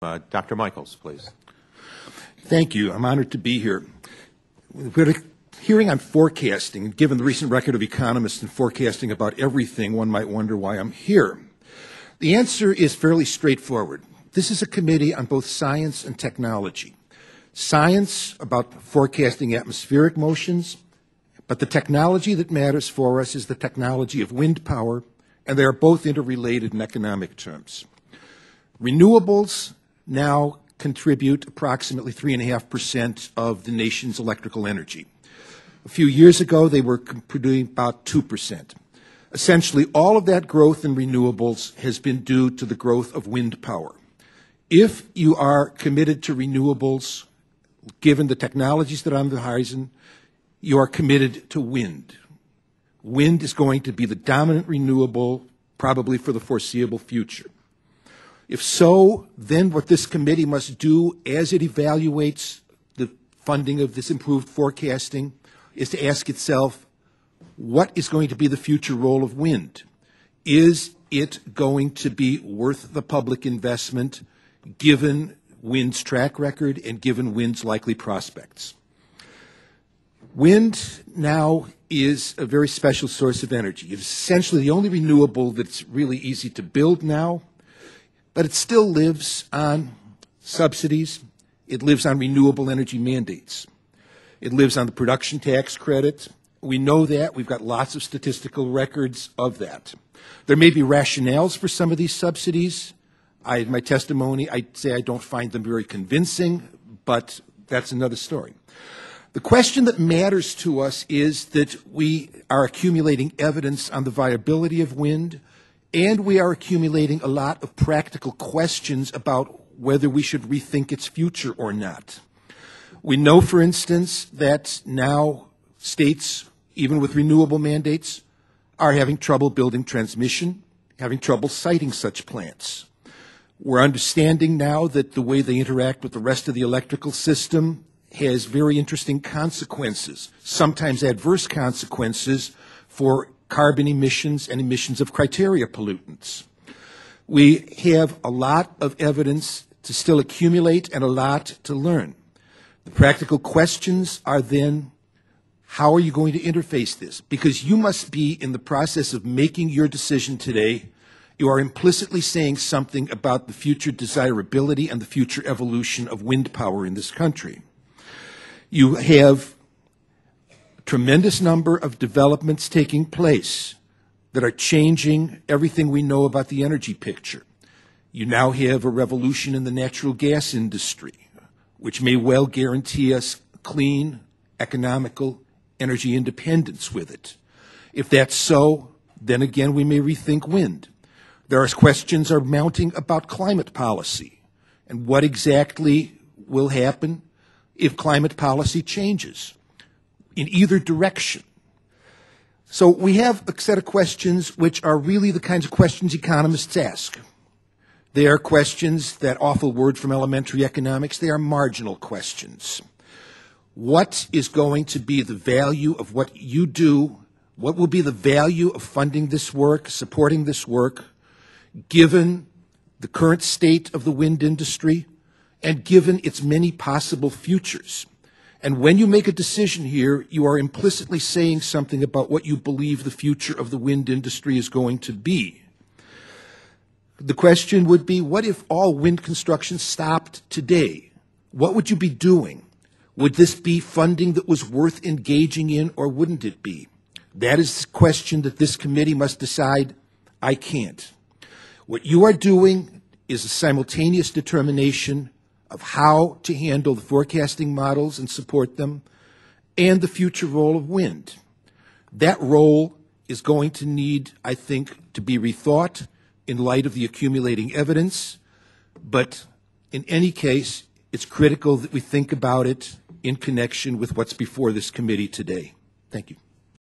Dr. Michaels, please. Thank you. I'm honored to be here. We're at a hearing on forecasting. Given the recent record of economists in forecasting about everything, one might wonder why I'm here. The answer is fairly straightforward. This is a committee on both science and technology. Science about forecasting atmospheric motions, but the technology that matters for us is the technology of wind power, and they are both interrelated in economic terms. Renewables now contribute approximately 3.5% of the nation's electrical energy. A few years ago, they were producing about 2%. Essentially, all of that growth in renewables has been due to the growth of wind power. If you are committed to renewables, given the technologies that are on the horizon, you are committed to wind. Wind is going to be the dominant renewable probably for the foreseeable future. If so, then what this committee must do as it evaluates the funding of this improved forecasting is to ask itself, what is going to be the future role of wind? Is it going to be worth the public investment given wind's track record and given wind's likely prospects? Wind now is a very special source of energy. It's essentially the only renewable that's really easy to build now, but it still lives on subsidies. It lives on renewable energy mandates. It lives on the production tax credit. We know that. We've got lots of statistical records of that. There may be rationales for some of these subsidies. In my testimony, I'd say I don't find them very convincing, but that's another story. The question that matters to us is that we are accumulating evidence on the viability of wind, and we are accumulating a lot of practical questions about whether we should rethink its future or not. We know, for instance, that now states, even with renewable mandates, are having trouble building transmission, having trouble siting such plants. We're understanding now that the way they interact with the rest of the electrical system has very interesting consequences, sometimes adverse consequences for carbon emissions and emissions of criteria pollutants. We have a lot of evidence to still accumulate and a lot to learn. The practical questions are then, how are you going to interface this? Because you must be in the process of making your decision today. You are implicitly saying something about the future desirability and the future evolution of wind power in this country. You have a tremendous number of developments taking place that are changing everything we know about the energy picture. You now have a revolution in the natural gas industry, which may well guarantee us clean, economical energy independence with it. If that's so, then again we may rethink wind. There are questions are mounting about climate policy and what exactly will happen if climate policy changes in either direction. So we have a set of questions which are really the kinds of questions economists ask. They are questions, that awful word from elementary economics, they are marginal questions. What is going to be the value of what you do? What will be the value of funding this work, supporting this work, given the current state of the wind industry and given its many possible futures? And when you make a decision here, you are implicitly saying something about what you believe the future of the wind industry is going to be. The question would be, what if all wind construction stopped today? What would you be doing? Would this be funding that was worth engaging in, or wouldn't it be? That is the question that this committee must decide. I can't. What you are doing is a simultaneous determination of how to handle the forecasting models and support them, and the future role of wind. That role is going to need, I think, to be rethought in light of the accumulating evidence, but in any case, it's critical that we think about it in connection with what's before this committee today. Thank you.